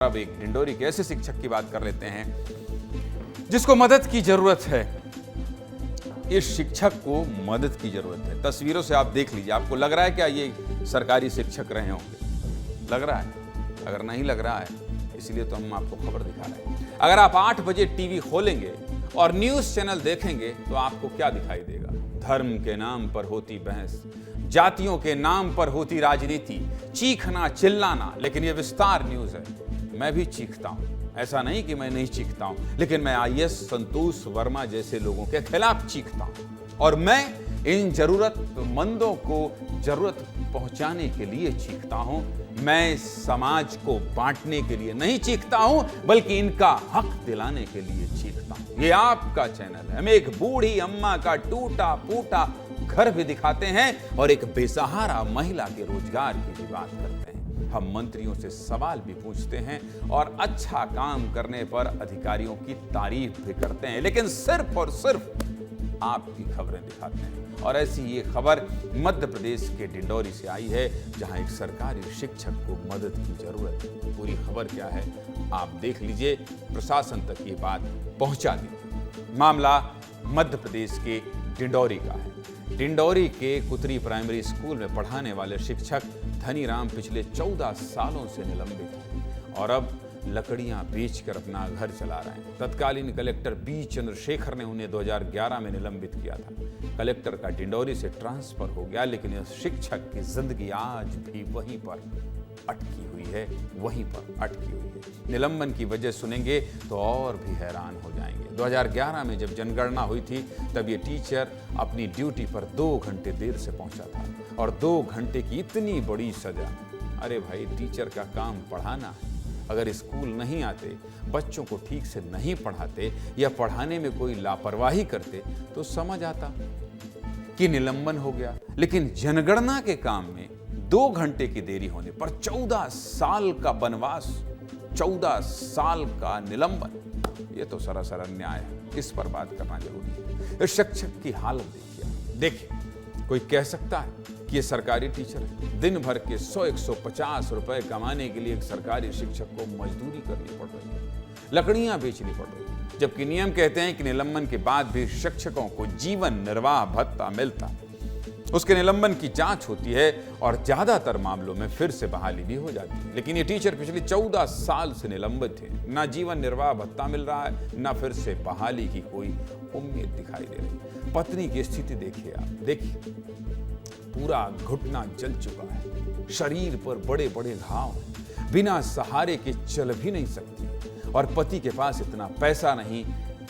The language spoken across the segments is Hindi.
अब एक डिंडोरी के ऐसे शिक्षक की बात कर लेते हैं जिसको मदद की जरूरत है। इस शिक्षक को मदद की जरूरत है। तस्वीरों से आप देख लीजिए, आपको लग रहा है क्या ये सरकारी शिक्षक रहे होंगे? लग रहा है? अगर नहीं लग रहा है इसलिए तो हम आपको खबर दिखा रहे हैं। अगर आप 8 बजे टीवी खोलेंगे और न्यूज चैनल देखेंगे तो आपको क्या दिखाई देगा? धर्म के नाम पर होती बहस, जातियों के नाम पर होती राजनीति, चीखना चिल्लाना। लेकिन ये विस्तार न्यूज है। मैं भी चीखता हूं, ऐसा नहीं कि मैं नहीं चीखता हूं, लेकिन मैं आईएएस संतोष वर्मा जैसे लोगों के खिलाफ चीखता हूं। और मैं इन जरूरतमंदों को जरूरत पहुंचाने के लिए चीखता हूं। मैं समाज को बांटने के लिए नहीं चीखता हूं, बल्कि इनका हक दिलाने के लिए चीखता हूं। ये आपका चैनल है। हम एक बूढ़ी अम्मा का टूटा फूटा घर भी दिखाते हैं और एक बेसहारा महिला के रोजगार की भी बात करते हैं। हम मंत्रियों से सवाल भी पूछते हैं और अच्छा काम करने पर अधिकारियों की तारीफ भी करते हैं, लेकिन सिर्फ और सिर्फ आपकी खबरें दिखाते हैं। और ऐसी ये खबर मध्य प्रदेश के डिंडोरी से आई है, जहां एक सरकारी शिक्षक को मदद की जरूरत है। पूरी खबर क्या है आप देख लीजिए, प्रशासन तक ये बात पहुंचा दी। मामला मध्य प्रदेश के डिंडोरी का है। डिंडोरी के कुतरी प्राइमरी स्कूल में पढ़ाने वाले शिक्षक धनीराम पिछले 14 सालों से निलंबित हैं और अब लकड़ियां बेचकर अपना घर चला रहे हैं। तत्कालीन कलेक्टर बी चंद्रशेखर ने उन्हें 2011 में निलंबित किया था। कलेक्टर का डिंडोरी से ट्रांसफर हो गया, लेकिन इस शिक्षक की जिंदगी आज भी वहीं पर अटकी हुई है, वहीं पर अटकी हुई है। निलंबन की वजह सुनेंगे तो और भी हैरान हो जाएंगे। 2011 में जब जनगणना हुई थी तब ये टीचर अपनी ड्यूटी पर 2 घंटे देर से पहुंचा था और 2 घंटे की इतनी बड़ी सजा। अरे भाई, टीचर का काम पढ़ाना है। अगर स्कूल नहीं आते, बच्चों को ठीक से नहीं पढ़ाते या पढ़ाने में कोई लापरवाही करते तो समझ आता कि निलंबन हो गया। लेकिन जनगणना के काम में 2 घंटे की देरी होने पर 14 साल का बनवास, 14 साल का निलंबन, ये तो सरासर अन्याय है। इस पर बात करना जरूरी है। इस शिक्षक की हालत देखिए। कोई कह सकता है कि ये सरकारी टीचर है? दिन भर के 100-150 रुपए कमाने के लिए एक सरकारी शिक्षक को मजदूरी करनी पड़ रही है, लकड़ियां बेचनी पड़ रही है, जबकि नियम कहते हैं कि निलंबन के बाद भी शिक्षकों को जीवन निर्वाह भत्ता मिलता। उसके निलंबन की जांच होती है और ज्यादातर मामलों में फिर से बहाली भी हो जाती है। लेकिन ये टीचर पिछले 14 साल से निलंबित है। ना जीवन निर्वाह भत्ता मिल रहा है, ना फिर से बहाली की कोई उम्मीद दिखाई दे रही। पत्नी की स्थिति देखिए आप, देखिए पूरा घुटना जल चुका है, शरीर पर बड़े बड़े घाव हैं, बिना सहारे के चल भी नहीं सकती और पति के पास इतना पैसा नहीं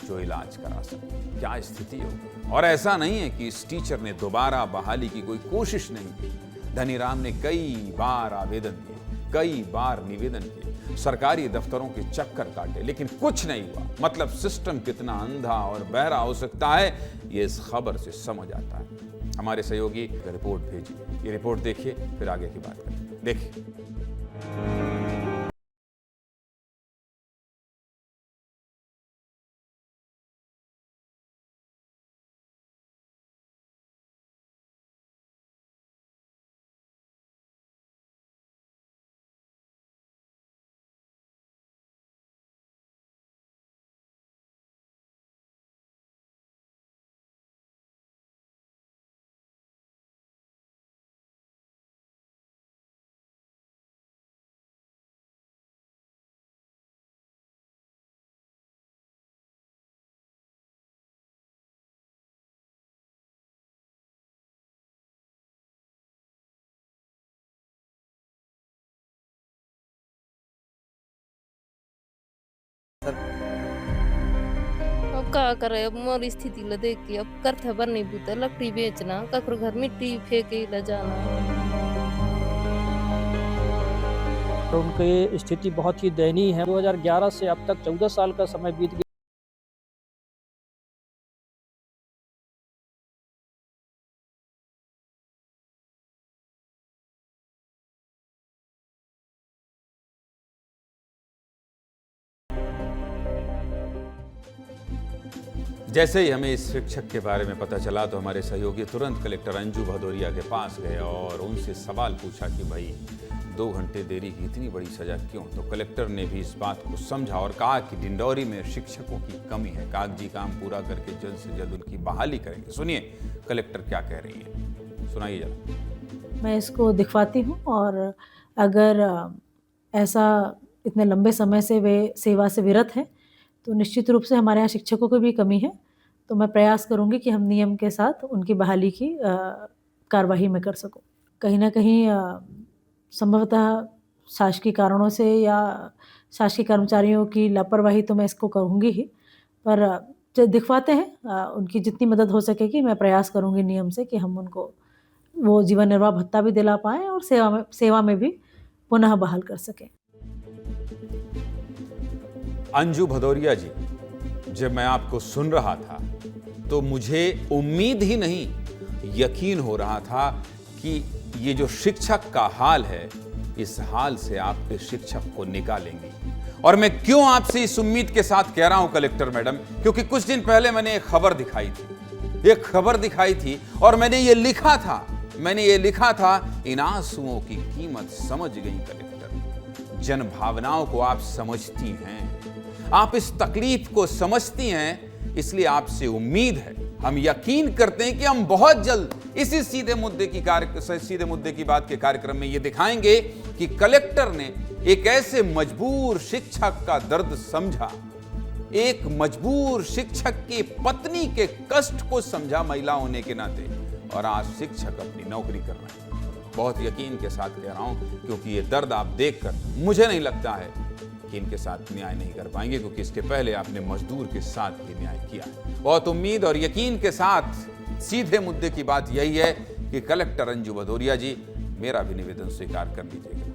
जो इलाज करा सके। क्या स्थिति होगी? और ऐसा नहीं है कि इस टीचर ने दोबारा बहाली की कोई कोशिश नहीं की। धनीराम ने कई बार आवेदन दिए, कई बार निवेदन किए, सरकारी दफ्तरों के चक्कर काटे, लेकिन कुछ नहीं हुआ। मतलब सिस्टम कितना अंधा और बहरा हो सकता है, ये इस खबर से समझ आता है। हमारे सहयोगी रिपोर्ट भेजी, ये रिपोर्ट देखिए, फिर आगे की बात करें। देखिए। अब का करे, अब मोर स्थिति ला देख के अब करथे बर नहीं बूता, लकड़ी बेचना, ककरो घर मिट्टी फेंके ला जाना। उनकी स्थिति बहुत ही दयनीय है। 2011 से अब तक 14 साल का समय बीत गया। जैसे ही हमें इस शिक्षक के बारे में पता चला तो हमारे सहयोगी तुरंत कलेक्टर अंजू भदौरिया के पास गए और उनसे सवाल पूछा कि भाई 2 घंटे देरी की इतनी बड़ी सजा क्यों। तो कलेक्टर ने भी इस बात को समझा और कहा कि डिंडौरी में शिक्षकों की कमी है, कागजी काम पूरा करके जल्द से जल्द उनकी बहाली करेंगे। सुनिए कलेक्टर क्या कह रही है, सुनाइए जरा। मैं इसको दिखवाती हूँ और अगर ऐसा इतने लंबे समय से वे सेवा से विरत हैं तो निश्चित रूप से हमारे यहाँ शिक्षकों की भी कमी है, तो मैं प्रयास करूँगी कि हम नियम के साथ उनकी बहाली की कार्रवाई में कर सकूँ। कहीं ना कहीं संभवतः शासकीय कारणों से या शासकीय कर्मचारियों की लापरवाही तो मैं इसको कहूँगी ही, पर दिखवाते हैं उनकी जितनी मदद हो सकेगी मैं प्रयास करूँगी नियम से कि हम उनको वो जीवन निर्वाह भत्ता भी दिला पाएँ और सेवा में भी पुनः बहाल कर सकें। अंजू भदौरिया जी, जब मैं आपको सुन रहा था तो मुझे उम्मीद ही नहीं, यकीन हो रहा था कि ये जो शिक्षक का हाल है, इस हाल से आप इस शिक्षक को निकालेंगी। और मैं क्यों आपसे इस उम्मीद के साथ कह रहा हूं कलेक्टर मैडम, क्योंकि कुछ दिन पहले मैंने एक खबर दिखाई थी और मैंने ये लिखा था, इन आंसुओं की कीमत समझ गई कलेक्टर। जन भावनाओं को आप समझती हैं, आप इस तकलीफ को समझती हैं, इसलिए आपसे उम्मीद है, हम यकीन करते हैं कि हम बहुत जल्द इसी सीधे मुद्दे की बात के कार्यक्रम में ये दिखाएंगे कि कलेक्टर ने एक ऐसे मजबूर शिक्षक का दर्द समझा, एक मजबूर शिक्षक की पत्नी के कष्ट को समझा महिला होने के नाते, और आज शिक्षक अपनी नौकरी कर रहे हैं। बहुत यकीन के साथ कह रहा हूं, क्योंकि ये दर्द आप देखकर मुझे नहीं लगता है कि इनके साथ न्याय नहीं कर पाएंगे, क्योंकि इसके पहले आपने मजदूर के साथ भी न्याय किया है। बहुत उम्मीद और यकीन के साथ सीधे मुद्दे की बात यही है कि कलेक्टर अंजू भदौरिया जी, मेरा भी निवेदन स्वीकार कर लीजिएगा।